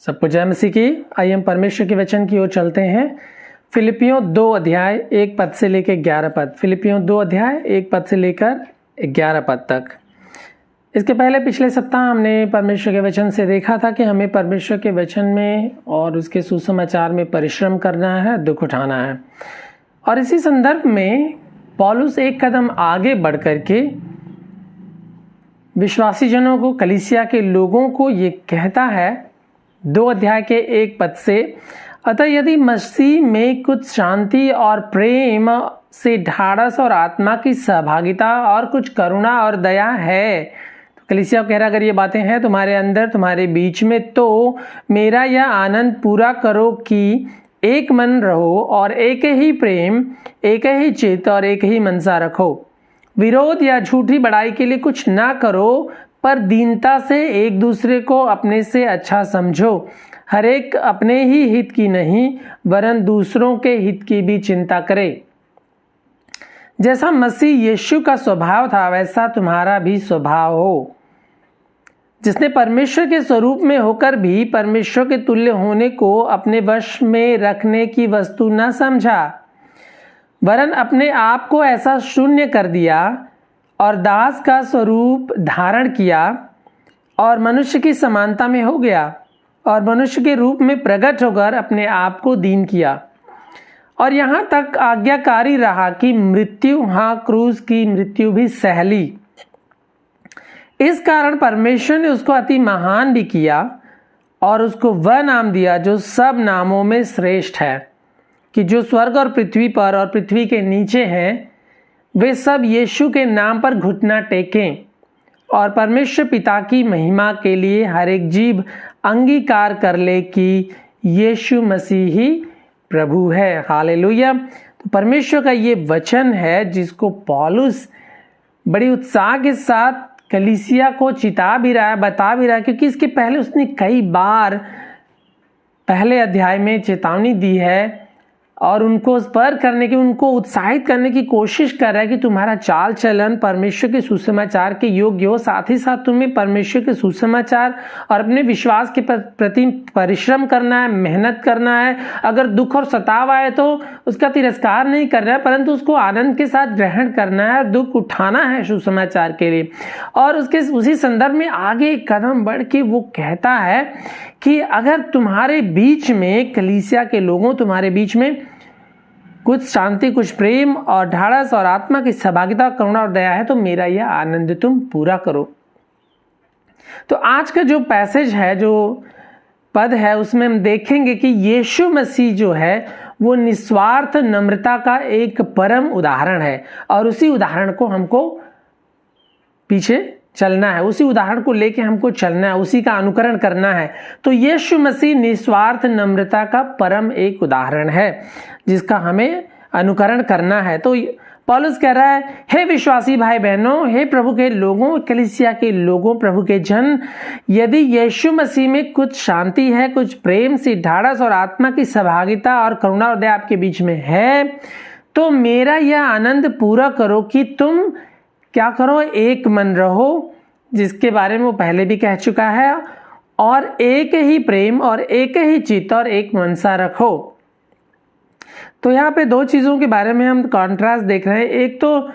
सबको जय मसीह की। आइए हम परमेश्वर के वचन की ओर चलते हैं। फिलिपियों 2 अध्याय 1 पद से लेकर 11 पद। फिलिपियों 2 अध्याय 1 पद से लेकर 11 पद तक। इसके पहले पिछले सप्ताह हमने परमेश्वर के वचन से देखा था कि हमें परमेश्वर के वचन में और उसके सुसमाचार में परिश्रम करना है, दुख उठाना है। और इसी संदर्भ में पौलुस एक कदम आगे बढ़ करके विश्वासी जनों को, कलीसिया के लोगों को ये कहता है 2 अध्याय के 1 पद से, अतः यदि मसीह में कुछ शांति और प्रेम से ढाढ़स और आत्मा की सहभागिता और कुछ करुणा और दया है, तो कलीसिया कह रहा अगर ये बातें हैं तुम्हारे अंदर, तुम्हारे बीच में, तो मेरा यह आनंद पूरा करो कि एक मन रहो और एक ही प्रेम, एक ही चित्त और एक ही मनसा रखो। विरोध या झूठी बड़ाई के लिए कुछ ना करो, पर दीनता से एक दूसरे को अपने से अच्छा समझो। हर एक अपने ही हित की नहीं वरन दूसरों के हित की भी चिंता करे। जैसा मसीह यीशु का स्वभाव था वैसा तुम्हारा भी स्वभाव हो, जिसने परमेश्वर के स्वरूप में होकर भी परमेश्वर के तुल्य होने को अपने वश में रखने की वस्तु न समझा, वरन अपने आप को ऐसा शून्य कर दिया और दास का स्वरूप धारण किया और मनुष्य की समानता में हो गया और मनुष्य के रूप में प्रकट होकर अपने आप को दीन किया और यहाँ तक आज्ञाकारी रहा कि मृत्यु, हाँ क्रूस की मृत्यु भी सह ली। इस कारण परमेश्वर ने उसको अति महान भी किया और उसको वह नाम दिया जो सब नामों में श्रेष्ठ है, कि जो स्वर्ग और पृथ्वी पर और पृथ्वी के नीचे हैं वे सब यीशु के नाम पर घुटना टेकें और परमेश्वर पिता की महिमा के लिए हर एक जीभ अंगीकार कर ले कि यीशु मसीह ही प्रभु है। हालेलुया। तो परमेश्वर का ये वचन है जिसको पौलुस बड़ी उत्साह के साथ कलीसिया को चिता भी रहा है, बता भी रहा है, क्योंकि इसके पहले उसने कई बार पहले अध्याय में चेतावनी दी है और उनको स्पर करने की, उनको उत्साहित करने की कोशिश कर रहा है कि तुम्हारा चाल चलन परमेश्वर के सुसमाचार के योग्य हो। साथ ही साथ तुम्हें परमेश्वर के सुसमाचार और अपने विश्वास के प्रति परिश्रम करना है, मेहनत करना है। अगर दुख और सताव आए तो उसका तिरस्कार नहीं करना है, परंतु उसको आनंद के साथ ग्रहण करना है, दुख उठाना है सुसमाचार के लिए। और उसके उसी संदर्भ में आगे एक कदम बढ़ के वो कहता है कि अगर तुम्हारे बीच में, कलीसिया के लोगों, तुम्हारे बीच में कुछ शांति, कुछ प्रेम और ढाढ़स और आत्मा की सहभागिता, करुणा और दया है, तो मेरा यह आनंद तुम पूरा करो। तो आज का जो पैसेज है, जो पद है, उसमें हम देखेंगे कि यीशु मसीह जो है वो निस्वार्थ नम्रता का एक परम उदाहरण है और उसी उदाहरण को हमको पीछे चलना है, उसी उदाहरण को लेके हमको चलना है, उसी का अनुकरण करना है। तो यीशु मसीह निस्वार्थ नम्रता का परम एक उदाहरण है जिसका हमें अनुकरण करना है। तो पौलुस कह रहा है, हे विश्वासी भाई बहनों, हे प्रभु के लोगों, कलीसिया के लोगों, प्रभु के जन, यदि यीशु मसीह में कुछ शांति है, कुछ प्रेम से ढाढ़स और आत्मा की सहभागिता और करुणा और दया आपके बीच में है, तो मेरा यह आनंद पूरा करो कि तुम क्या करो, एक मन रहो, जिसके बारे में वो पहले भी कह चुका है, और एक ही प्रेम और एक ही चित्त और एक मनसा रखो। तो यहाँ पे 2 चीज़ों के बारे में हम कॉन्ट्रास्ट देख रहे हैं। एक तो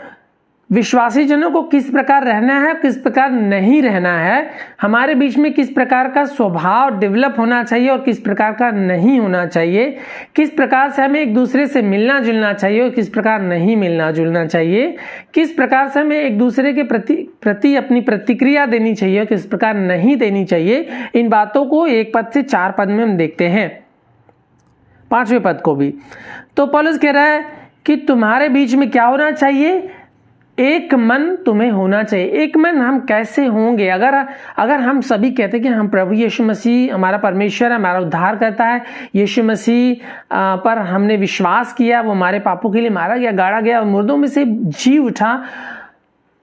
विश्वासी जनों को किस प्रकार रहना है, किस प्रकार नहीं रहना है, हमारे बीच में किस प्रकार का स्वभाव डेवलप होना चाहिए और किस प्रकार का नहीं होना चाहिए, किस प्रकार से हमें एक दूसरे से मिलना जुलना चाहिए और किस प्रकार नहीं मिलना जुलना चाहिए, किस प्रकार से हमें एक दूसरे के प्रति अपनी प्रतिक्रिया देनी चाहिए और किस प्रकार नहीं देनी चाहिए। इन बातों को 1 पद से 4 पद में हम देखते हैं, 5वें पद को भी। तो पौलुस कह रहा है कि तुम्हारे बीच में क्या होना चाहिए, एक मन तुम्हें होना चाहिए। एक मन हम कैसे होंगे? अगर हम सभी कहते हैं कि हम प्रभु यीशु मसीह हमारा परमेश्वर है, हमारा उद्धार करता है, यीशु मसीह पर हमने विश्वास किया, वो हमारे पापों के लिए मारा गया, गाड़ा गया और मुर्दों में से जी उठा।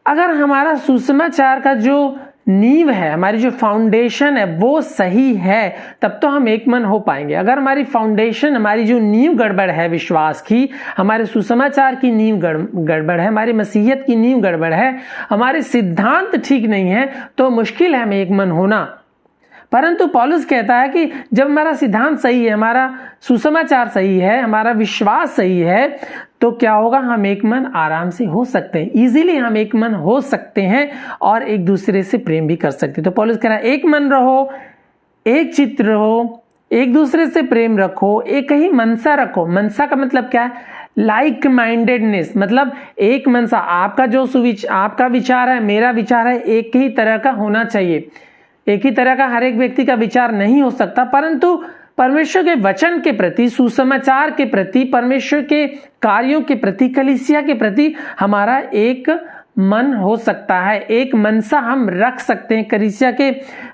अगर हमारा सुसमाचार का जो नींव है, हमारी जो फाउंडेशन है वो सही है, तब तो हम एक मन हो पाएंगे। अगर हमारी फाउंडेशन, हमारी जो नींव गड़बड़ है विश्वास की, हमारे सुसमाचार की नींव गड़बड़ है, हमारी मसीहियत की नींव गड़बड़ है, हमारे सिद्धांत ठीक नहीं है, तो मुश्किल है हमें एक मन होना। परंतु पौलुस कहता है कि जब हमारा सिद्धांत सही है, हमारा सुसमाचार सही है, हमारा विश्वास सही है, तो क्या होगा, हम एक मन आराम से हो सकते हैं, इजीली हम एक मन हो सकते हैं और एक दूसरे से प्रेम भी कर सकते हैं। तो पौलुस कह रहा है एक मन रहो, एक चित्त रहो, एक दूसरे से प्रेम रखो, एक ही मनसा रखो। मनसा का मतलब क्या है, लाइक माइंडेडनेस, मतलब एक मनसा, आपका विचार है, मेरा विचार है, एक ही तरह का होना चाहिए। एक ही तरह का हर एक व्यक्ति का विचार नहीं हो सकता, परंतु परमेश्वर के वचन के प्रति, सुसमाचार के प्रति, परमेश्वर के कार्यों के प्रति, कलीसिया के प्रति हमारा एक मन हो सकता है, एक मनसा हम रख सकते हैं। कलीसिया के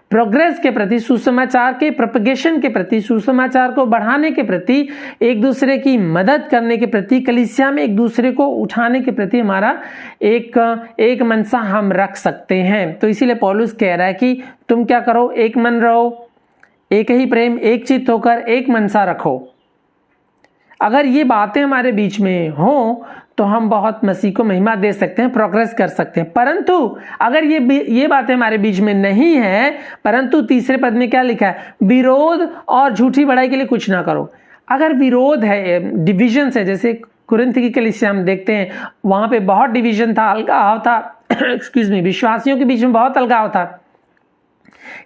प्रोग्रेस के प्रति, सुसमाचार के प्रोपगेशन के प्रति, सुसमाचार को बढ़ाने के प्रति, एक दूसरे की मदद करने के प्रति, कलीसिया में एक दूसरे को उठाने के प्रति हमारा एक मनसा हम रख सकते हैं। तो इसीलिए पौलुस कह रहा है कि तुम क्या करो, एक मन रहो, एक ही प्रेम, एक चित्त होकर एक मनसा रखो। अगर ये बातें हमारे बीच में हो तो हम बहुत मसीह को महिमा दे सकते हैं, प्रोग्रेस कर सकते हैं। परंतु अगर ये बातें हमारे बीच में नहीं है, परंतु तीसरे पद में क्या लिखा है, विरोध और झूठी बड़ाई के लिए कुछ ना करो। अगर विरोध है, डिविजन है, जैसे कुरिन्थ की कलीसिया हम देखते हैं, वहां पे बहुत डिवीजन था, अलगाव था एक्सक्यूज मी, विश्वासियों के बीच में बहुत अलगाव था।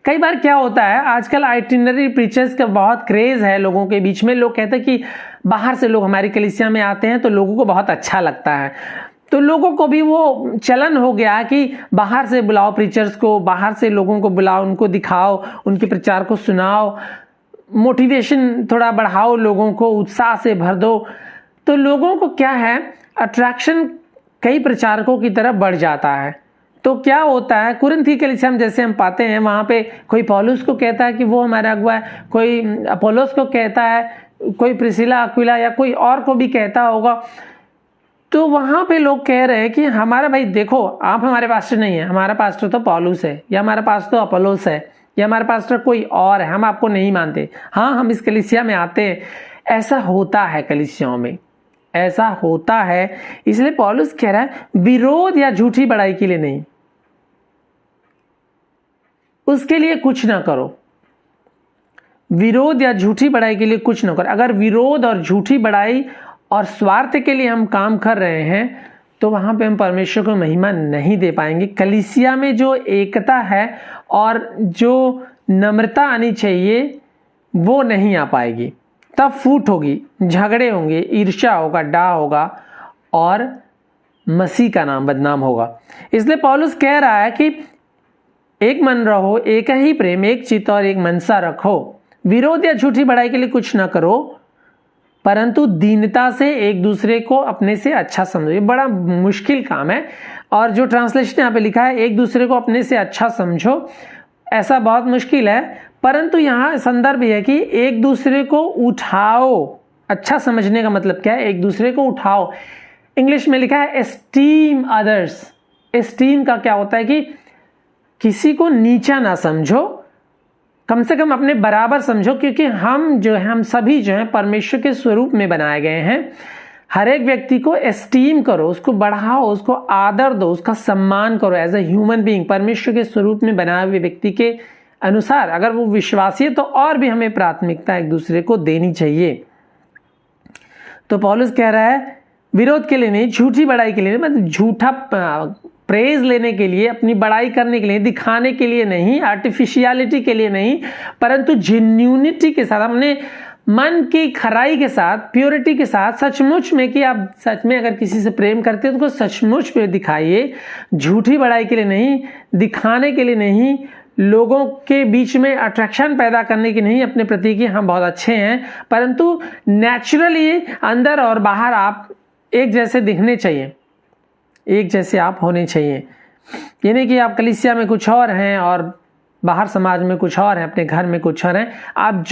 कई बार क्या होता है, आजकल आइटिनरी प्रीचर्स का बहुत क्रेज है लोगों के बीच में। लोग कहते हैं कि बाहर से लोग हमारी कलीसिया में आते हैं तो लोगों को बहुत अच्छा लगता है, तो लोगों को भी वो चलन हो गया कि बाहर से बुलाओ प्रीचर्स को, बाहर से लोगों को बुलाओ, उनको दिखाओ, उनके प्रचार को सुनाओ, मोटिवेशन थोड़ा बढ़ाओ, लोगों को उत्साह से भर दो। तो लोगों को क्या है, अट्रैक्शन कई प्रचारकों की तरफ बढ़ जाता है। तो क्या होता है, कुरिन्थ की कलीसिया में जैसे हम पाते हैं, वहां पे कोई पौलुस को कहता है कि वो हमारा अगुआ है, कोई अपोलोस को कहता है, कोई प्रिसिला अक्विला या कोई और को भी कहता होगा। तो वहां पे लोग कह रहे हैं कि हमारा भाई देखो, आप हमारे पास्टर नहीं है, हमारा पास्टर तो पौलुस है, या हमारा पास्टर तो अपोलोस है, या हमारा पास्टर कोई और है, हम आपको नहीं मानते। हाँ, हम इस कलीसिया में आते हैं। ऐसा होता है कलीसियाओं में, ऐसा होता है। इसलिए पौलुस कह रहा है विरोध या झूठी बड़ाई के लिए नहीं, उसके लिए कुछ ना करो। विरोध या झूठी बड़ाई के लिए कुछ ना करो। अगर विरोध और झूठी बड़ाई और स्वार्थ के लिए हम काम कर रहे हैं तो वहां पे हम परमेश्वर को महिमा नहीं दे पाएंगे। कलीसिया में जो एकता है और जो नम्रता आनी चाहिए वो नहीं आ पाएगी, तब फूट होगी, झगड़े होंगे, ईर्ष्या होगा, डाह होगा और मसीह का नाम बदनाम होगा। इसलिए पौलुस कह रहा है कि एक मन रहो, एक ही प्रेम, एक चित्त और एक मनसा रखो। विरोध या झूठी बड़ाई के लिए कुछ ना करो, परंतु दीनता से एक दूसरे को अपने से अच्छा समझो। ये बड़ा मुश्किल काम है, और जो ट्रांसलेशन यहाँ पे लिखा है एक दूसरे को अपने से अच्छा समझो, ऐसा बहुत मुश्किल है। परंतु यहाँ संदर्भ यह है कि एक दूसरे को उठाओ। अच्छा समझने का मतलब क्या है, एक दूसरे को उठाओ। इंग्लिश में लिखा है एस्टीम अदर्स। एस्टीम का क्या होता है कि किसी को नीचा ना समझो, कम से कम अपने बराबर समझो, क्योंकि हम सभी जो हैं परमेश्वर के स्वरूप में बनाए गए हैं। हर एक व्यक्ति को एस्टीम करो, उसको बढ़ाओ, उसको आदर दो, उसका सम्मान करो एज ए ह्यूमन बीइंग, परमेश्वर के स्वरूप में बनाए हुए व्यक्ति के अनुसार। अगर वो विश्वासी है तो और भी हमें प्राथमिकता एक दूसरे को देनी चाहिए। तो पौलुस कह रहा है विरोध के लिए नहीं, झूठी बड़ाई के लिए, मतलब झूठा प्रेज लेने के लिए, अपनी बड़ाई करने के लिए, दिखाने के लिए नहीं, आर्टिफिशियलिटी के लिए नहीं, परंतु जेन्युइनिटी के साथ, अपने मन की खराई के साथ, प्योरिटी के साथ, सचमुच में कि आप सच में अगर किसी से प्रेम करते हैं तो उसको सचमुच में दिखाइए। झूठी बड़ाई के लिए नहीं, दिखाने के लिए नहीं, लोगों के बीच में अट्रैक्शन पैदा करने की नहीं अपने प्रति कि हम बहुत अच्छे हैं, परंतु नेचुरली अंदर और बाहर आप एक जैसे दिखने चाहिए, एक जैसे आप होने चाहिए। ये नहीं कि आप कलीसिया में कुछ और हैं और बाहर समाज में कुछ और हैं, अपने घर में कुछ और हैं। आप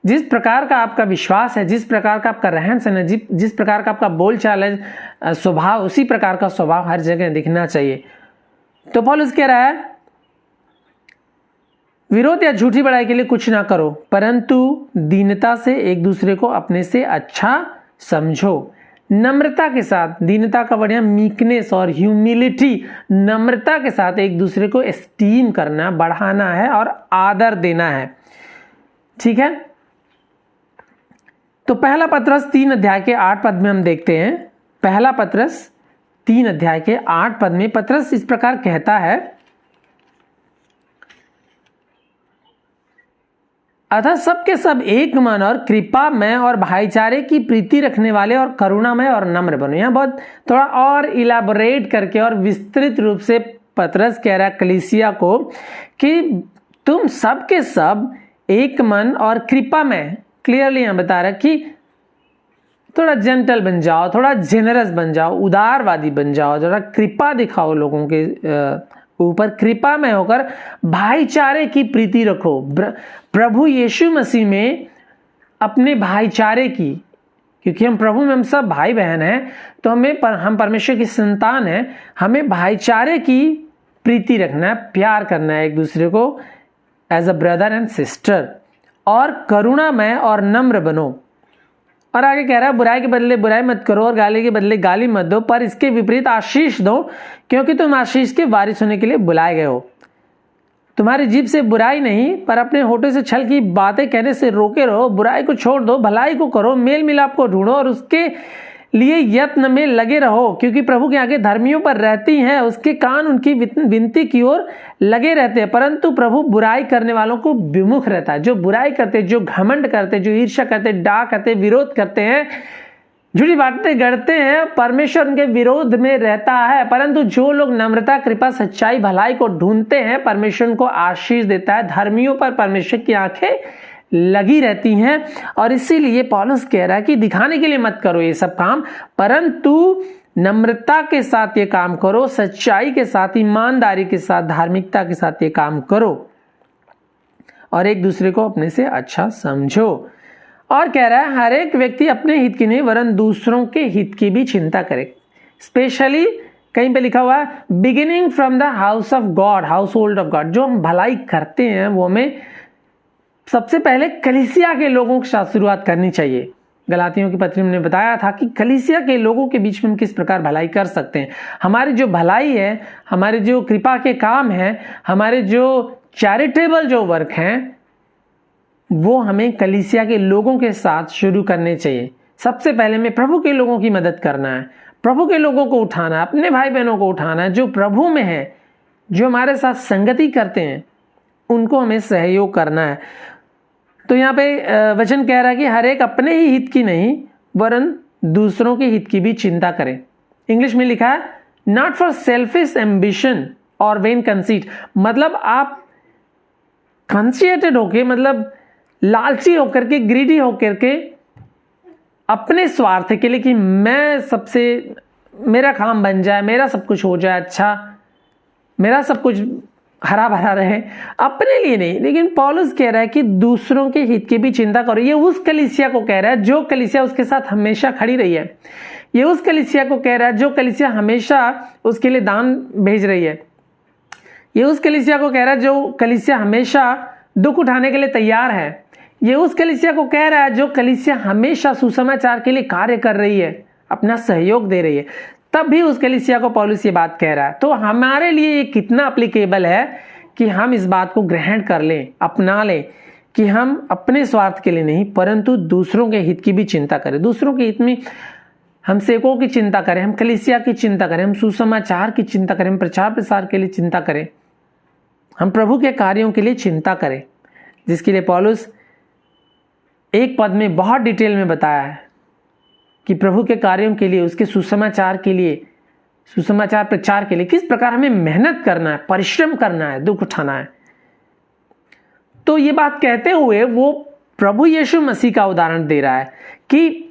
जिस प्रकार का आपका विश्वास है, जिस प्रकार का आपका रहन सहन है, जिस प्रकार का आपका बोलचाल है, स्वभाव, उसी प्रकार का स्वभाव हर जगह दिखना चाहिए। तो पौलुस कह रहा है विरोध या झूठी बड़ाई के लिए कुछ ना करो, परंतु दीनता से एक दूसरे को अपने से अच्छा समझो। नम्रता के साथ, दीनता का बढ़िया मीकनेस और ह्यूमिलिटी, नम्रता के साथ एक दूसरे को एस्टीम करना, बढ़ाना है और आदर देना है। ठीक है, तो पहला पत्रस 3 अध्याय के 8 पद में हम देखते हैं। पहला पत्रस 3 अध्याय के 8 पद में पत्रस इस प्रकार कहता है, अतः सबके सब एक मन और कृपामय और भाईचारे की प्रीति रखने वाले और करुणामय और नम्र बनो। यहाँ बहुत थोड़ा और इलाबोरेट करके और विस्तृत रूप से पत्रस कह रहा है कलीसिया को कि तुम सबके सब एक मन और कृपामय, क्लियरली यहाँ बता रहा कि थोड़ा जेंटल बन जाओ, थोड़ा जेनरस बन जाओ, उदारवादी बन जाओ, थोड़ा कृपा दिखाओ लोगों के ऊपर, कृपा में होकर भाईचारे की प्रीति रखो। प्रभु यीशु मसीह में अपने भाईचारे की, क्योंकि हम प्रभु में हम सब भाई बहन हैं, तो हम परमेश्वर की संतान हैं, हमें भाईचारे की प्रीति रखना है, प्यार करना है एक दूसरे को as a brother and sister, और करुणामय और नम्र बनो। और आगे कह रहा है बुराई के बदले बुराई मत करो और गाली के बदले गाली मत दो, पर इसके विपरीत आशीष दो, क्योंकि तुम आशीष के वारिस होने के लिए बुलाए गए हो। तुम्हारी जीभ से बुराई नहीं, पर अपने होठों से छल की बातें कहने से रोके रहो। बुराई को छोड़ दो, भलाई को करो, मेल मिलाप को ढूंढो और उसके लिए यत्न में लगे रहो, क्योंकि प्रभु के आगे धर्मियों पर रहती हैं, उसके कान उनकी विनती की ओर लगे रहते हैं। परंतु प्रभु बुराई करने वालों को विमुख रहता है। जो बुराई करते, जो घमंड करते, जो ईर्ष्या करते, डाह करते, विरोध करते हैं, झूठी बातें गढ़ते हैं, परमेश्वर उनके विरोध में रहता है। परंतु जो लोग नम्रता, कृपा, सच्चाई, भलाई को ढूंढते हैं, परमेश्वर उनको आशीष देता है। धर्मियों पर परमेश्वर की आंखें लगी रहती हैं। और इसीलिए पौलुस कह रहा है कि दिखाने के लिए मत करो ये सब काम, परंतु नम्रता के साथ ये काम करो, सच्चाई के साथ, ईमानदारी के साथ, धार्मिकता के साथ ये काम करो और एक दूसरे को अपने से अच्छा समझो। और कह रहा है हर एक व्यक्ति अपने हित की नहीं वरन दूसरों के हित की भी चिंता करे। स्पेशली कहीं पे लिखा हुआ है beginning from the house of God, house hold of God. जो हम भलाई करते हैं वो हमें सबसे पहले कलीसिया के लोगों के साथ शुरुआत करनी चाहिए। गलातियों की पत्री में बताया था कि कलीसिया के लोगों के बीच में हम किस प्रकार भलाई कर सकते हैं। हमारी जो भलाई है, हमारे जो कृपा के काम हैं, हमारे जो चैरिटेबल जो वर्क हैं, वो हमें कलीसिया के लोगों के साथ शुरू करने चाहिए। सबसे पहले में प्रभु के लोगों की मदद करना है, प्रभु के लोगों को उठाना है, अपने भाई बहनों को उठाना है जो प्रभु में है, जो हमारे साथ संगति करते हैं, उनको हमें सहयोग करना है। तो यहाँ पे वचन कह रहा है कि हर एक अपने ही हित की नहीं वरन दूसरों के हित की भी चिंता करें। इंग्लिश में लिखा है नॉट फॉर सेल्फिश एम्बिशन और वेन कंसीट, मतलब आप कंसिएटेड होके, मतलब लालची होकर के, ग्रीडी होकर के, अपने स्वार्थ के लिए कि मैं सबसे, मेरा काम बन जाए, मेरा सब कुछ हो जाए अच्छा, मेरा सब कुछ हरा भरा रहे, अपने लिए नहीं। लेकिन पौलुस कह रहा है कि दूसरों के हित की भी चिंता करो। ये उस कलीसिया को कह रहा है जो कलीसिया उसके साथ हमेशा खड़ी रही है। ये उस कलीसिया को कह रहा है जो कलीसिया हमेशा उसके लिए दान भेज रही है। ये उस कलीसिया को कह रहा है जो कलीसिया हमेशा दुख उठाने के लिए तैयार है। ये उस कलीसिया को कह रहा है जो कलीसिया हमेशा सुसमाचार के लिए कार्य कर रही है, अपना सहयोग दे रही है। तब भी उस कलीसिया को पौलुस ये बात कह रहा है। तो हमारे लिए ये कितना एप्लीकेबल है कि हम इस बात को ग्रहण कर लें, अपना लें कि हम अपने स्वार्थ के लिए नहीं परंतु दूसरों के हित की भी चिंता करें। दूसरों के हित में हम सेवकों की चिंता करें, हम कलीसिया की चिंता करें, हम सुसमाचार की चिंता करें, हम प्रचार प्रसार के लिए चिंता करें, हम प्रभु के कार्यों के लिए चिंता करें, जिसके लिए पौलुस एक पद में बहुत डिटेल में बताया है कि प्रभु के कार्यों के लिए, उसके सुसमाचार के लिए, सुसमाचार प्रचार के लिए किस प्रकार हमें मेहनत करना है, परिश्रम करना है, दुख उठाना है। तो ये बात कहते हुए वो प्रभु यीशु मसीह का उदाहरण दे रहा है कि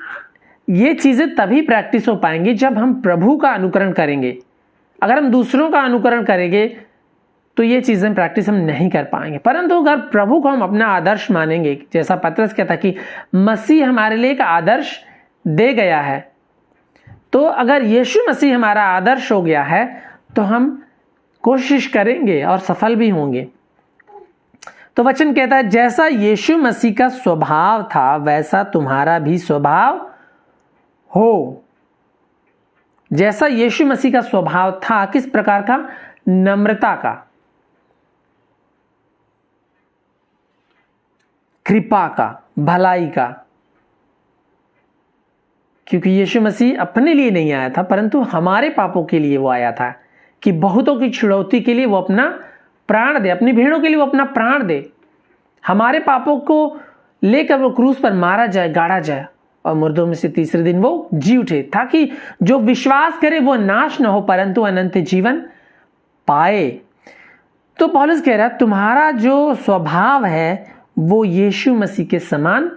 ये चीजें तभी प्रैक्टिस हो पाएंगी जब हम प्रभु का अनुकरण करेंगे। अगर हम दूसरों का अनुकरण करेंगे तो ये चीजें प्रैक्टिस हम नहीं कर पाएंगे। परंतु अगर प्रभु को हम अपना आदर्श मानेंगे, जैसा पतरस कहता कि मसीह हमारे लिए एक आदर्श दे गया है, तो अगर यीशु मसीह हमारा आदर्श हो गया है तो हम कोशिश करेंगे और सफल भी होंगे। तो वचन कहता है जैसा यीशु मसीह का स्वभाव था वैसा तुम्हारा भी स्वभाव हो। जैसा यीशु मसीह का स्वभाव था, किस प्रकार का? नम्रता का, कृपा का, भलाई का। क्योंकि यीशु मसीह अपने लिए नहीं आया था, परंतु हमारे पापों के लिए वो आया था, कि बहुतों की छुड़ौती के लिए वो अपना प्राण दे, अपनी भेड़ों के लिए वो अपना प्राण दे, हमारे पापों को लेकर वो क्रूस पर मारा जाए, गाड़ा जाए, और मुर्दों में से तीसरे दिन वो जी उठे, ताकि जो विश्वास करे वो नाश न हो परंतु अनंत जीवन पाए। तो पौलुस कह रहा है तुम्हारा जो स्वभाव है वो यीशु मसीह के समान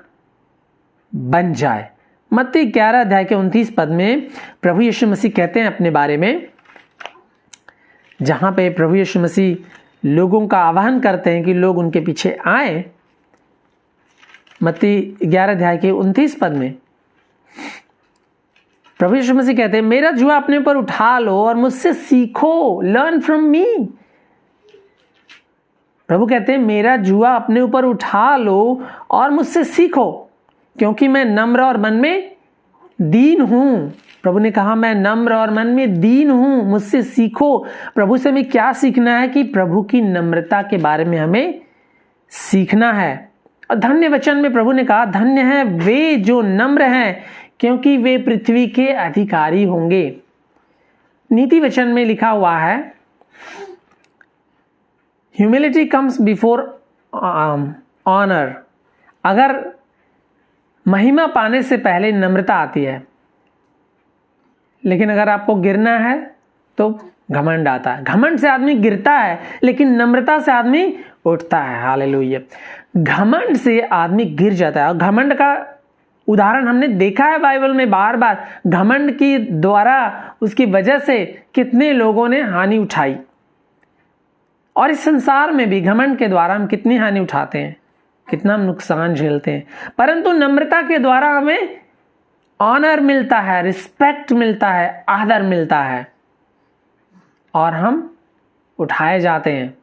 बन जाए। मत्ती 11 अध्याय के 29 पद में प्रभु यीशु मसीह कहते हैं अपने बारे में, जहां पे प्रभु यीशु मसीह लोगों का आह्वान करते हैं कि लोग उनके पीछे आए। मत्ती 11 अध्याय के 29 पद में प्रभु यीशु मसीह कहते हैं मेरा जुआ अपने ऊपर उठा लो और मुझसे सीखो, लर्न फ्रॉम मी। प्रभु कहते हैं मेरा जुआ अपने ऊपर उठा लो और मुझसे सीखो, क्योंकि मैं नम्र और मन में दीन हूं। प्रभु ने कहा मैं नम्र और मन में दीन हूं, मुझसे सीखो। प्रभु से हमें क्या सीखना है? कि प्रभु की नम्रता के बारे में हमें सीखना है। और धन्य वचन में प्रभु ने कहा धन्य है वे जो नम्र हैं, क्योंकि वे पृथ्वी के अधिकारी होंगे। नीति वचन में लिखा हुआ है ह्यूमिलिटी कम्स बिफोर ऑनर। अगर महिमा पाने से पहले नम्रता आती है, लेकिन अगर आपको गिरना है तो घमंड आता है। घमंड से आदमी गिरता है, लेकिन नम्रता से आदमी उठता है। हालेलुया। घमंड से आदमी गिर जाता है, और घमंड का उदाहरण हमने देखा है बाइबल में बार बार। घमंड की द्वारा, उसकी वजह से कितने लोगों ने हानि उठाई, और इस संसार में भी घमंड के द्वारा हम कितनी हानि उठाते हैं, कितना हम नुकसान झेलते हैं। परंतु नम्रता के द्वारा हमें ऑनर मिलता है, रिस्पेक्ट मिलता है, आदर मिलता है, और हम उठाए जाते हैं,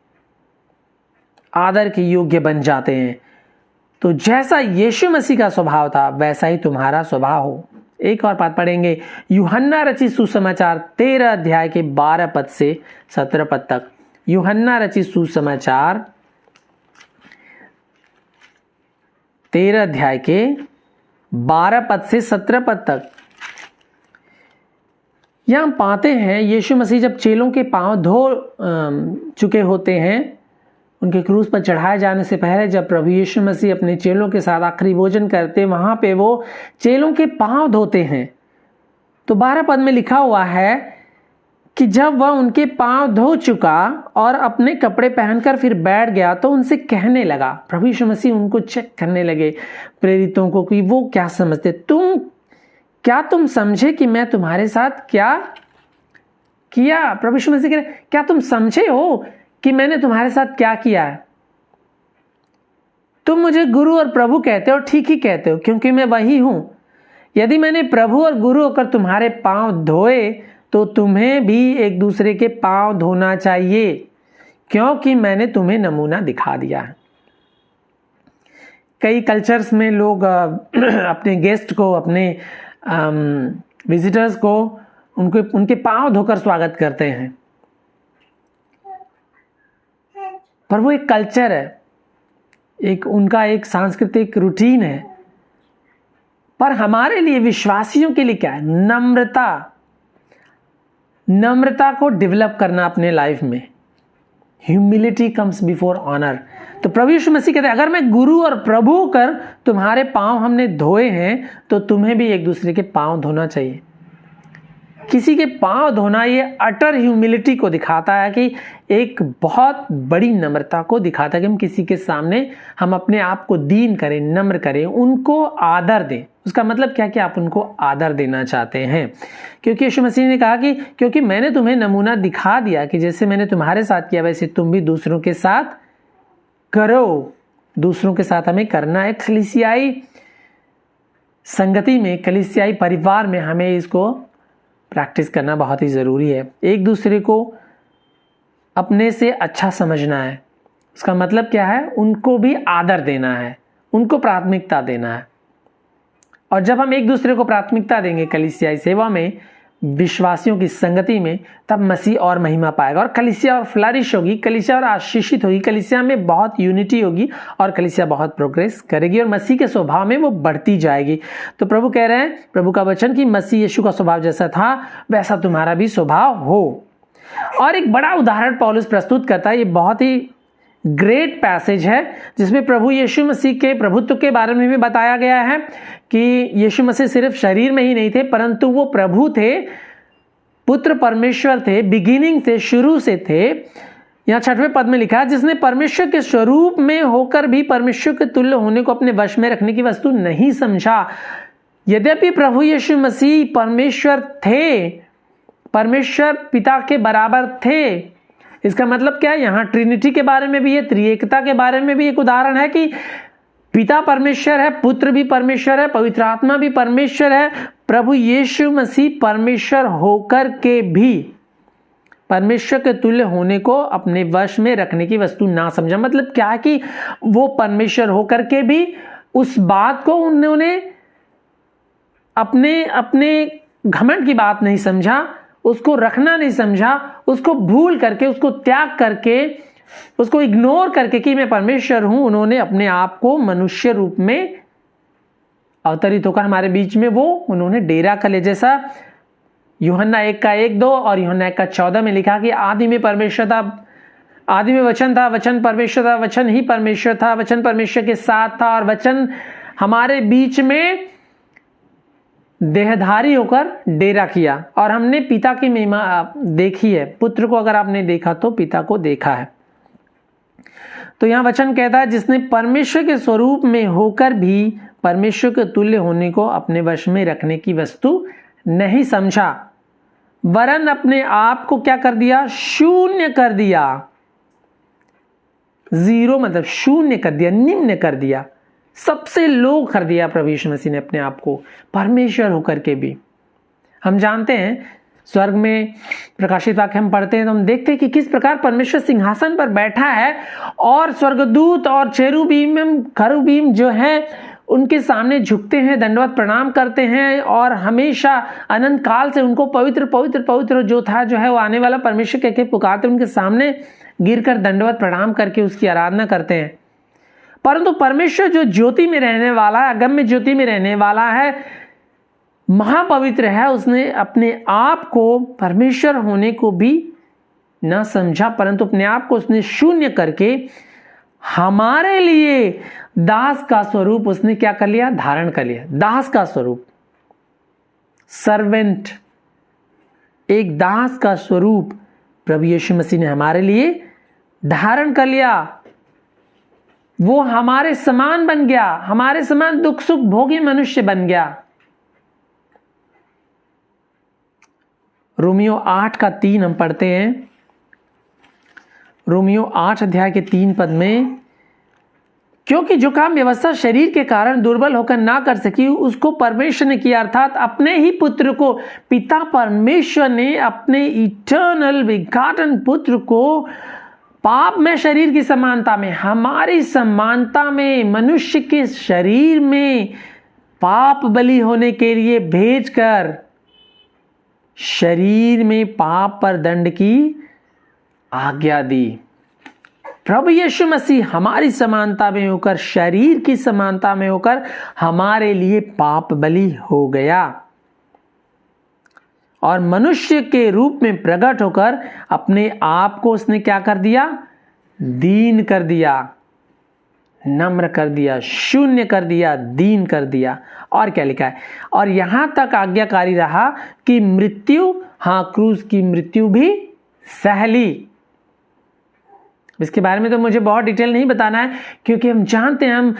आदर के योग्य बन जाते हैं। तो जैसा यीशु मसीह का स्वभाव था वैसा ही तुम्हारा स्वभाव हो। एक और बात पढ़ेंगे, यूहन्ना रचित सुसमाचार 13 अध्याय के 12 पद से 17 पद तक। यूहन्ना रचित सुसमाचार 13 अध्याय के 12 पद से 17 पद तक। यहां पाते हैं यीशु मसीह जब चेलों के पांव धो चुके होते हैं, उनके क्रूस पर चढ़ाए जाने से पहले जब प्रभु यीशु मसीह अपने चेलों के साथ आखिरी भोजन करते, वहां पे वो चेलों के पांव धोते हैं। तो 12 पद में लिखा हुआ है कि जब वह उनके पांव धो चुका और अपने कपड़े पहनकर फिर बैठ गया, तो उनसे कहने लगा, प्रभु यीशु मसीह उनको चेक करने लगे प्रेरितों को कि वो क्या समझते। क्या तुम समझे कि मैं तुम्हारे साथ क्या किया? प्रभु यीशु मसीह कह रहे क्या तुम समझे हो कि मैंने तुम्हारे साथ क्या किया है? तुम मुझे गुरु और प्रभु कहते हो, ठीक ही कहते हो, क्योंकि मैं वही हूं। यदि मैंने प्रभु और गुरु होकर तुम्हारे पांव धोए, तो तुम्हें भी एक दूसरे के पांव धोना चाहिए, क्योंकि मैंने तुम्हें नमूना दिखा दिया है। कई कल्चर्स में लोग अपने गेस्ट को, अपने विजिटर्स को उनके पांव धोकर स्वागत करते हैं, पर वो एक कल्चर है, उनका एक सांस्कृतिक रूटीन है। पर हमारे लिए, विश्वासियों के लिए क्या है? नम्रता को डेवलप करना अपने लाइफ में। Humility comes before honour. तो प्रभु यीशु मसीह कहते हैं अगर मैं गुरु और प्रभु होकर तुम्हारे पांव हमने धोए हैं, तो तुम्हें भी एक दूसरे के पांव धोना चाहिए। किसी के पांव धोना ये अटर ह्यूमिलिटी को दिखाता है, कि एक बहुत बड़ी नम्रता को दिखाता है, कि हम किसी के सामने हम अपने आप को दीन करें, नम्र करें, उनको आदर दें। उसका मतलब क्या कि आप उनको आदर देना चाहते हैं। क्योंकि यीशु मसीह ने कहा कि क्योंकि मैंने तुम्हें नमूना दिखा दिया कि जैसे मैंने तुम्हारे साथ किया वैसे तुम भी दूसरों के साथ करो। दूसरों के साथ हमें करना है। कलीसियाई संगति में, कलीसियाई परिवार में हमें इसको प्रैक्टिस करना बहुत ही ज़रूरी है। एक दूसरे को अपने से अच्छा समझना है। उसका मतलब क्या है? उनको भी आदर देना है, उनको प्राथमिकता देना है। और जब हम एक दूसरे को प्राथमिकता देंगे कलीसियाई सेवा में, विश्वासियों की संगति में, तब मसीह और महिमा पाएगा और कलीसिया और फ्लरिश होगी, कलीसिया और आशीषित होगी, कलीसिया में बहुत यूनिटी होगी और कलीसिया बहुत प्रोग्रेस करेगी और मसीह के स्वभाव में वो बढ़ती जाएगी। तो प्रभु कह रहे हैं, प्रभु का वचन कि मसीह यीशु का स्वभाव जैसा था वैसा तुम्हारा भी स्वभाव हो। और एक बड़ा उदाहरण पौलुस प्रस्तुत करता है, ये बहुत ही ग्रेट पैसेज है जिसमें प्रभु यीशु मसीह के प्रभुत्व के बारे में भी बताया गया है कि यीशु मसीह सिर्फ शरीर में ही नहीं थे परंतु वो प्रभु थे, पुत्र परमेश्वर थे, बिगिनिंग थे, शुरू से थे। यहाँ 6वें पद में लिखा है, जिसने परमेश्वर के स्वरूप में होकर भी परमेश्वर के तुल्य होने को अपने वश में रखने की वस्तु नहीं समझा। यद्यपि प्रभु यीशु मसीह परमेश्वर थे, परमेश्वर पिता के बराबर थे। इसका मतलब क्या है, यहाँ ट्रिनिटी के बारे में भी है, त्रिएकता के बारे में भी एक उदाहरण है कि पिता परमेश्वर है, पुत्र भी परमेश्वर है, पवित्र आत्मा भी परमेश्वर है। प्रभु यीशु मसीह परमेश्वर होकर के भी परमेश्वर के तुल्य होने को अपने वश में रखने की वस्तु ना समझा। मतलब क्या है कि वो परमेश्वर होकर के भी उस बात को उन्होंने अपने घमंड की बात नहीं समझा, उसको रखना नहीं समझा, उसको भूल करके, उसको त्याग करके, उसको इग्नोर करके कि मैं परमेश्वर हूं, उन्होंने अपने आप को मनुष्य रूप में अवतरित होकर हमारे बीच में वो उन्होंने डेरा कर लिया। जैसा यूहन्ना 1:1-2 और यूहन्ना 1:14 में लिखा कि आदि में परमेश्वर था, आदि में वचन था, वचन परमेश्वर था, वचन ही परमेश्वर था, वचन परमेश्वर के साथ था और वचन हमारे बीच में देहधारी होकर डेरा किया और हमने पिता की महिमा देखी है। पुत्र को अगर आपने देखा तो पिता को देखा है। तो यहां वचन कहता है, जिसने परमेश्वर के स्वरूप में होकर भी परमेश्वर के तुल्य होने को अपने वश में रखने की वस्तु नहीं समझा, वरन अपने आप को क्या कर दिया, शून्य कर दिया। जीरो मतलब शून्य कर दिया, निम्न कर दिया, सबसे लो कर दिया प्रभु यीशु मसीह ने अपने आप को, परमेश्वर होकर के भी। हम जानते हैं स्वर्ग में प्रकाशित वाक्य हम पढ़ते हैं तो हम देखते हैं कि किस प्रकार परमेश्वर सिंहासन पर बैठा है और स्वर्गदूत और चेरुबीम खरूबीम जो है उनके सामने झुकते हैं, दंडवत प्रणाम करते हैं और हमेशा अनंत काल से उनको पवित्र पवित्र पवित्र जो है वो आने वाला परमेश्वर कहकर पुकारते, उनके सामने गिरकर दंडवत प्रणाम करके उसकी आराधना करते हैं। परंतु परमेश्वर जो ज्योति में रहने वाला है, अगम्य ज्योति में रहने वाला है, महापवित्र है, उसने अपने आप को परमेश्वर होने को भी न समझा परंतु अपने आप को उसने शून्य करके हमारे लिए दास का स्वरूप उसने क्या कर लिया, धारण कर लिया। दास का स्वरूप, सर्वेंट, एक दास का स्वरूप प्रभु यीशु मसीह ने हमारे लिए धारण कर लिया। वो हमारे समान बन गया, हमारे समान दुख सुख भोगी मनुष्य बन गया। रोमियो 8:3 हम पढ़ते हैं। रोमियो 8:3 में, क्योंकि जो काम व्यवस्था शरीर के कारण दुर्बल होकर ना कर सकी उसको परमेश्वर ने किया, अर्थात अपने ही पुत्र को, पिता परमेश्वर ने अपने इटर्नल विघाटन पुत्र को पाप में, शरीर की समानता में, हमारी समानता में, मनुष्य के शरीर में पाप बलि होने के लिए भेजकर शरीर में पाप पर दंड की आज्ञा दी। प्रभु यीशु मसीह हमारी समानता में होकर, शरीर की समानता में होकर हमारे लिए पाप बलि हो गया और मनुष्य के रूप में प्रकट होकर अपने आप को उसने क्या कर दिया, दीन कर दिया, नम्र कर दिया, शून्य कर दिया, दीन कर दिया। और क्या लिखा है, और यहां तक आज्ञाकारी रहा कि मृत्यु, हां क्रूस की मृत्यु भी सह ली। इसके बारे में तो मुझे बहुत डिटेल नहीं बताना है क्योंकि हम जानते हैं, हम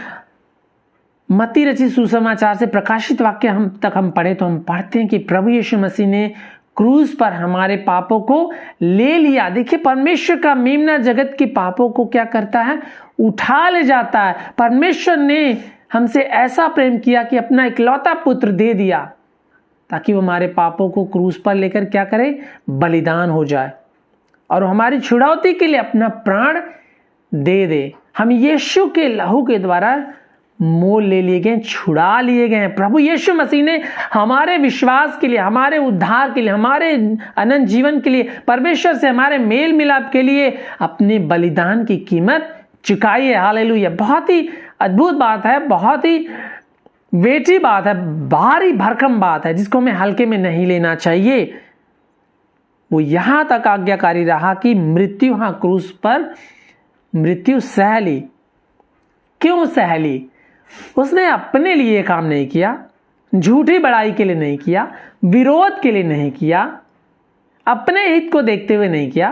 मत्ती रचित सुसमाचार से प्रकाशित वाक्य हम पढ़े तो हम पढ़ते हैं कि प्रभु यीशु मसीह ने क्रूस पर हमारे पापों को ले लिया। देखिए परमेश्वर का मेमना जगत के पापों को क्या करता है, उठा ले जाता है। परमेश्वर ने हमसे ऐसा प्रेम किया कि अपना इकलौता पुत्र दे दिया ताकि वो हमारे पापों को क्रूस पर लेकर क्या करे, बलिदान हो जाए और हमारी छुड़ौती के लिए अपना प्राण दे दे। हम यीशु के लहू के द्वारा मोल ले लिए गए, छुड़ा लिए गए हैं। प्रभु यीशु मसीह ने हमारे विश्वास के लिए, हमारे उद्धार के लिए, हमारे अनंत जीवन के लिए, परमेश्वर से हमारे मेल मिलाप के लिए अपने बलिदान की कीमत चुकाई है। हालेलुया। बहुत ही अद्भुत बात है, बहुत ही वेटी बात है, भारी भरकम बात है, जिसको हमें हल्के में नहीं लेना चाहिए। वो यहां तक आज्ञाकारी रहा कि मृत्यु, हाँ, क्रूस पर मृत्यु सह ली। क्यों सह ली? उसने अपने लिए काम नहीं किया, झूठी बड़ाई के लिए नहीं किया, विरोध के लिए नहीं किया, अपने हित को देखते हुए नहीं किया,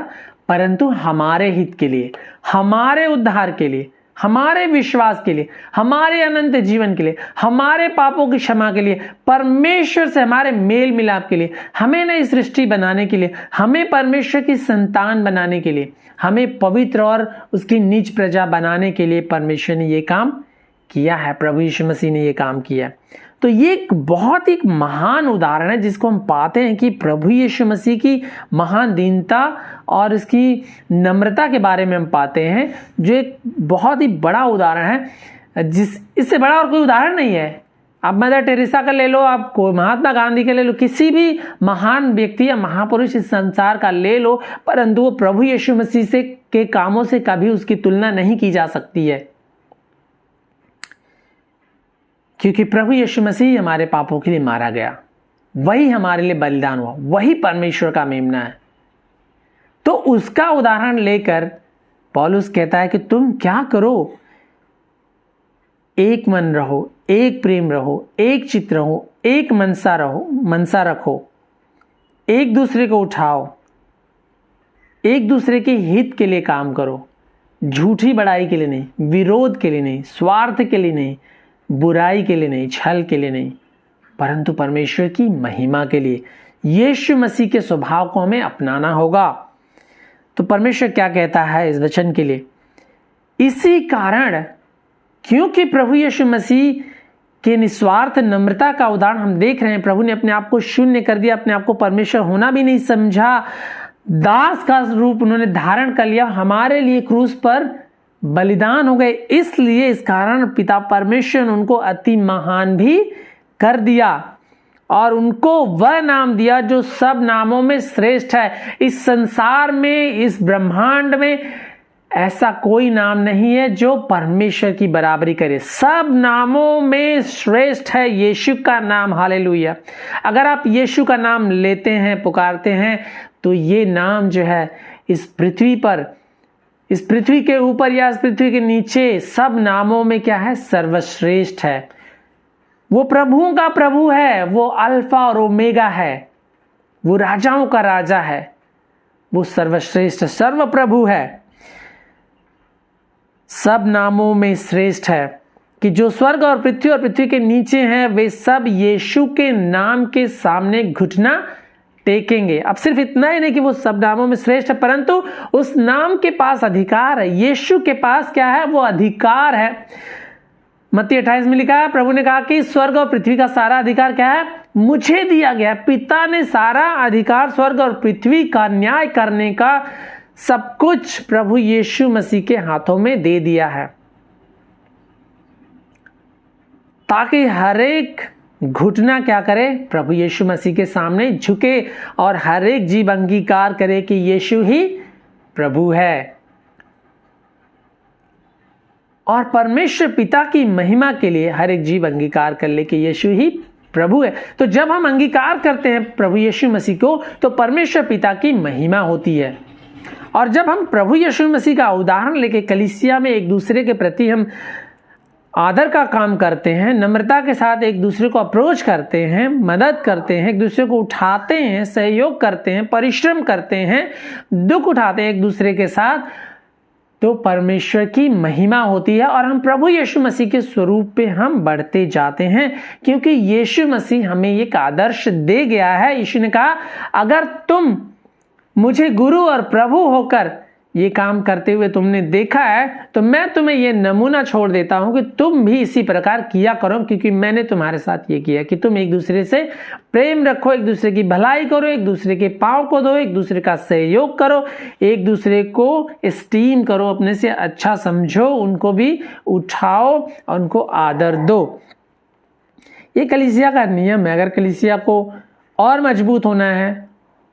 परंतु हमारे हित के लिए, हमारे उद्धार के लिए, हमारे विश्वास के लिए, हमारे अनंत जीवन के लिए, हमारे पापों की क्षमा के लिए, परमेश्वर से हमारे मेल मिलाप के लिए, हमें नई सृष्टि बनाने के लिए, हमें परमेश्वर की संतान बनाने के लिए, हमें पवित्र और उसकी निज प्रजा बनाने के लिए परमेश्वर ने ये काम किया है। प्रभु यीशु मसीह ने ये काम किया है। तो ये एक बहुत ही महान उदाहरण है जिसको हम पाते हैं कि प्रभु यीशु मसीह की महान दीनता और इसकी नम्रता के बारे में हम पाते हैं, जो एक बहुत ही बड़ा उदाहरण है, इससे बड़ा और कोई उदाहरण नहीं है। आप मदर टेरेसा का ले लो, आप महात्मा गांधी का ले लो, किसी भी महान व्यक्ति या महापुरुष इस संसार का ले लो, परंतु वो प्रभु यीशु मसीह से के कामों से कभी उसकी तुलना नहीं की जा सकती है, क्योंकि प्रभु यीशु मसीह हमारे पापों के लिए मारा गया, वही हमारे लिए बलिदान हुआ, वही परमेश्वर का मेमना है। तो उसका उदाहरण लेकर पौलुस कहता है कि तुम क्या करो, एक मन रहो, एक प्रेम रहो, एक चित्त रहो, एक मनसा रखो, एक दूसरे को उठाओ, एक दूसरे के हित के लिए काम करो, झूठी बड़ाई के लिए नहीं, विरोध के लिए नहीं, स्वार्थ के लिए नहीं, बुराई के लिए नहीं, छल के लिए नहीं, परंतु परमेश्वर की महिमा के लिए। यीशु मसीह के स्वभाव को हमें अपनाना होगा। तो परमेश्वर क्या कहता है इस वचन के लिए? इसी कारण, क्योंकि प्रभु यीशु मसीह के निस्वार्थ नम्रता का उदाहरण हम देख रहे हैं, प्रभु ने अपने आप को शून्य कर दिया, अपने आप को परमेश्वर होना भी नहीं समझा, दास का रूप उन्होंने धारण कर लिया, हमारे लिए क्रूस पर बलिदान हो गए। इसलिए इस कारण पिता परमेश्वर ने उनको अति महान भी कर दिया और उनको वह नाम दिया जो सब नामों में श्रेष्ठ है। इस संसार में, इस ब्रह्मांड में ऐसा कोई नाम नहीं है जो परमेश्वर की बराबरी करे। सब नामों में श्रेष्ठ है यीशु का नाम। हालेलुया। अगर आप यीशु का नाम लेते हैं, पुकारते हैं, तो ये नाम जो है इस पृथ्वी पर, इस पृथ्वी के ऊपर या इस पृथ्वी के नीचे सब नामों में क्या है? सर्वश्रेष्ठ है। वो प्रभुओं का प्रभु है, वो अल्फा और ओमेगा है, वो राजाओं का राजा है, वो सर्वश्रेष्ठ सर्व प्रभु है। सब नामों में श्रेष्ठ है कि जो स्वर्ग और पृथ्वी के नीचे हैं, वे सब यीशु के नाम के सामने घुटना टेकेंगे। अब सिर्फ इतना ही नहीं कि वो सब नामों में श्रेष्ठ है, परंतु उस नाम के पास अधिकार है। यीशु के पास क्या है? वो अधिकार है। मत्ती 28 में लिखा है, प्रभु ने कहा कि स्वर्ग और पृथ्वी का सारा अधिकार क्या है? मुझे दिया गया। पिता ने सारा अधिकार स्वर्ग और पृथ्वी का न्याय करने का सब कुछ प्रभु यीशु मसीह के हाथों में दे दिया है, ताकि हर एक घुटना क्या करे? प्रभु यीशु मसीह के सामने झुके और हर एक जीव अंगीकार करे कि यीशु ही प्रभु है। और परमेश्वर पिता की महिमा के लिए हर एक जीव अंगीकार कर ले कि यीशु ही प्रभु है। तो जब हम अंगीकार करते हैं प्रभु यीशु मसीह को, तो परमेश्वर पिता की महिमा होती है। और जब हम प्रभु यीशु मसीह का उदाहरण लेके कलीसिया में एक दूसरे के प्रति हम आदर का काम करते हैं, नम्रता के साथ एक दूसरे को अप्रोच करते हैं, मदद करते हैं, एक दूसरे को उठाते हैं, सहयोग करते हैं, परिश्रम करते हैं, दुख उठाते हैं एक दूसरे के साथ, तो परमेश्वर की महिमा होती है और हम प्रभु यीशु मसीह के स्वरूप पे हम बढ़ते जाते हैं, क्योंकि यीशु मसीह हमें एक आदर्श दे गया है। यीशु ने कहा, अगर तुम मुझे गुरु और प्रभु होकर ये काम करते हुए तुमने देखा है, तो मैं तुम्हें ये नमूना छोड़ देता हूं कि तुम भी इसी प्रकार किया करो, क्योंकि मैंने तुम्हारे साथ ये किया कि तुम एक दूसरे से प्रेम रखो, एक दूसरे की भलाई करो, एक दूसरे के पांव को धो, एक दूसरे का सहयोग करो, एक दूसरे को एस्टीम करो, अपने से अच्छा समझो, उनको भी उठाओ और उनको आदर दो। ये कलीसिया का नियम है। अगर कलीसिया को और मजबूत होना है,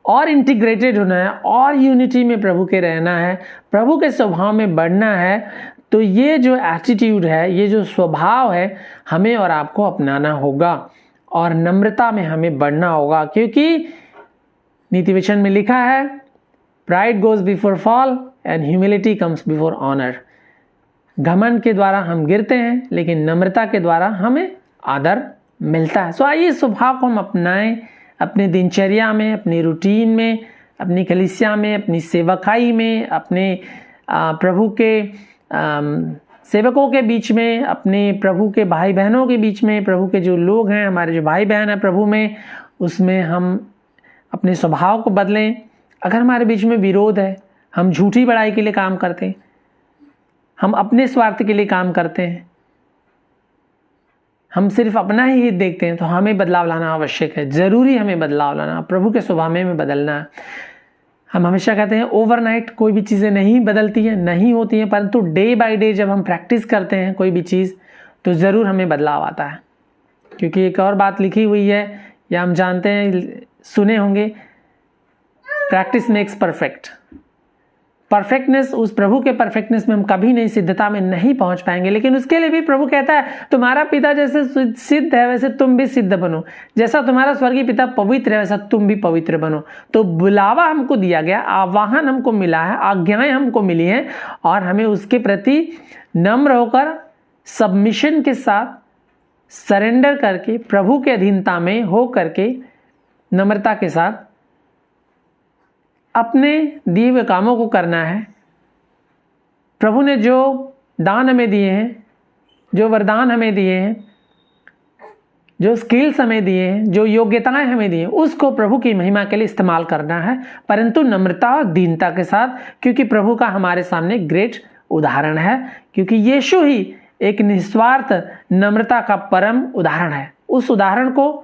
और इंटीग्रेटेड होना है, और यूनिटी में प्रभु के रहना है, प्रभु के स्वभाव में बढ़ना है, तो ये जो एटीट्यूड है, ये जो स्वभाव है, हमें और आपको अपनाना होगा और नम्रता में हमें बढ़ना होगा। क्योंकि नीति वचन में लिखा है, pride goes before fall and humility comes before honour. घमंड के द्वारा हम गिरते हैं, लेकिन नम्रता के द्वारा हमें आदर मिलता है। सो आइए स्वभाव को हम अपनाएं अपने दिनचर्या में, अपनी रूटीन में, अपनी कलीसिया में, अपनी सेवकाई में, अपने प्रभु के सेवकों के बीच में, अपने प्रभु के भाई बहनों के बीच में, प्रभु के जो लोग हैं, हमारे जो भाई बहन हैं प्रभु में, उसमें हम अपने स्वभाव को बदलें। अगर हमारे बीच में विरोध है, हम झूठी बड़ाई के लिए काम करते हैं, हम अपने स्वार्थ के लिए काम करते हैं, हम सिर्फ अपना ही हित देखते हैं, तो हमें बदलाव लाना आवश्यक है। ज़रूरी हमें बदलाव लाना, प्रभु के स्वभाव में बदलना। हम हमेशा कहते हैं ओवरनाइट कोई भी चीज़ें नहीं बदलती हैं, नहीं होती हैं, परंतु डे बाय डे जब हम प्रैक्टिस करते हैं कोई भी चीज़, तो ज़रूर हमें बदलाव आता है। क्योंकि एक और बात लिखी हुई है, या हम जानते हैं, सुने होंगे, प्रैक्टिस मेक्स परफेक्ट। परफेक्टनेस, उस प्रभु के परफेक्टनेस में हम कभी नहीं, सिद्धता में नहीं पहुंच पाएंगे, लेकिन उसके लिए भी प्रभु कहता है तुम्हारा पिता जैसे सिद्ध है वैसे तुम भी सिद्ध बनो, जैसा तुम्हारा स्वर्गीय पिता पवित्र है वैसा तुम भी पवित्र बनो। तो बुलावा हमको दिया गया, आह्वान हमको मिला है, आज्ञाएं हमको मिली हैं, और हमें उसके प्रति नम्र होकर, सबमिशन के साथ, सरेंडर करके, प्रभु के अधीनता में हो करके, नम्रता के साथ अपने दिए हुए कामों को करना है। प्रभु ने जो दान हमें दिए हैं, जो वरदान हमें दिए हैं, जो स्किल्स हमें दिए हैं, जो योग्यताएं हमें दी हैं, उसको प्रभु की महिमा के लिए इस्तेमाल करना है, परंतु नम्रता और दीनता के साथ, क्योंकि प्रभु का हमारे सामने ग्रेट उदाहरण है, क्योंकि यीशु ही एक निस्वार्थ नम्रता का परम उदाहरण है। उस उदाहरण को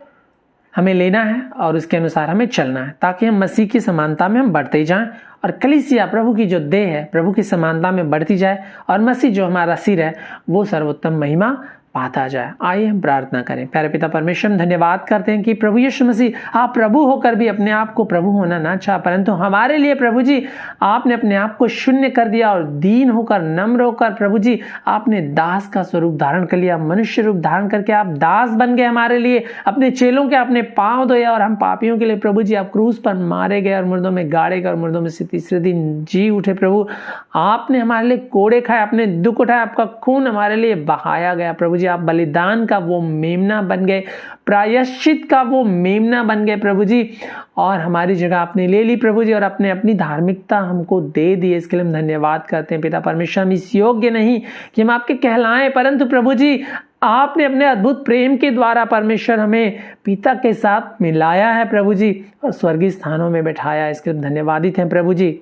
हमें लेना है और उसके अनुसार हमें चलना है, ताकि हम मसीह की समानता में हम बढ़ते जाएं, और कलीसिया प्रभु की जो देह है, प्रभु की समानता में बढ़ती जाए, और मसीह जो हमारा सिर है वो सर्वोत्तम महिमा पाता जाए। आइए हम प्रार्थना करें। प्यारे पिता परमेश्वर, हम धन्यवाद करते हैं कि प्रभु यीशु मसीह आप प्रभु होकर भी अपने आप को प्रभु होना ना चाहा, परंतु हमारे लिए प्रभु जी आपने अपने आप को शून्य कर दिया, और दीन होकर, नम्र होकर प्रभु जी आपने दास का स्वरूप धारण कर लिया, मनुष्य रूप धारण करके आप दास बन गए हमारे लिए। अपने चेलों के आपने पांव धोए, और हम पापियों के लिए प्रभु जी आप क्रूस पर मारे गए और मुर्दों में गाड़े गए, और मुर्दों में से तीसरे दिन जी उठे। प्रभु आपने हमारे लिए कोड़े खाए, आपने दुख उठाया, आपका खून हमारे लिए बहाया गया। प्रभु जी आप बलिदान का वो मेमना बन गए, प्रायश्चित का वो मेमना बन गए प्रभु जी, और हमारी जगह आपने ले ली प्रभु जी, और अपने अपनी धार्मिकता हमको दे दी। इसके लिए हम धन्यवाद करते हैं पिता परमेश्वर। हम इस योग्य नहीं कि हम आपके कहलाएं, परंतु प्रभु जी आपने अपने अद्भुत प्रेम के द्वारा परमेश्वर हमें पिता के साथ मिलाया है प्रभु जी, और स्वर्गीय स्थानों में बैठाया। इसके लिए धन्यवादित हैं प्रभु जी।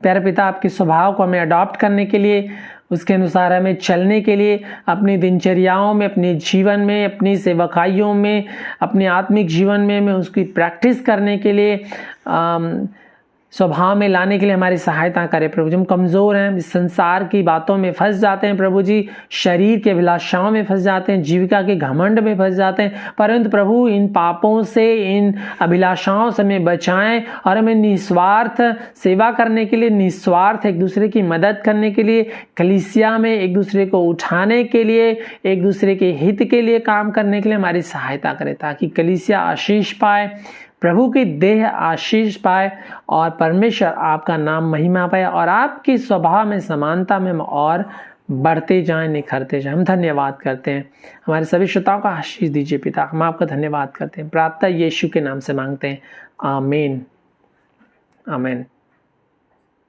प्यारे पिता, आपके स्वभाव को हमें अडॉप्ट करने के लिए, उसके अनुसार हमें चलने के लिए, अपनी दिनचर्याओं में, अपने जीवन में, अपनी सेवकाइयों में, अपने आत्मिक जीवन में हमें उसकी प्रैक्टिस करने के लिए, स्वभाव में लाने के लिए हमारी सहायता करें प्रभु जी। हम कमज़ोर हैं, इस संसार की बातों में फंस जाते हैं प्रभु जी, शरीर के अभिलाषाओं में फंस जाते हैं, जीविका के घमंड में फंस जाते हैं, परंतु प्रभु इन पापों से, इन अभिलाषाओं से हमें बचाएं, और हमें निस्वार्थ सेवा करने के लिए, निस्वार्थ एक दूसरे की मदद करने के लिए, कलीसिया में एक दूसरे को उठाने के लिए, एक दूसरे के हित के लिए काम करने के लिए हमारी सहायता करें, ताकि कलीसिया आशीष पाए, प्रभु की देह आशीष पाए, और परमेश्वर आपका नाम महिमा पाए, और आपकी स्वभाव में, समानता में हम और बढ़ते जाएं, निखरते जाएं। हम धन्यवाद करते हैं। हमारे सभी श्रोताओं का आशीष दीजिए पिता। हम आपका धन्यवाद करते हैं। प्रार्थना यीशु के नाम से मांगते हैं। आमीन, आमीन।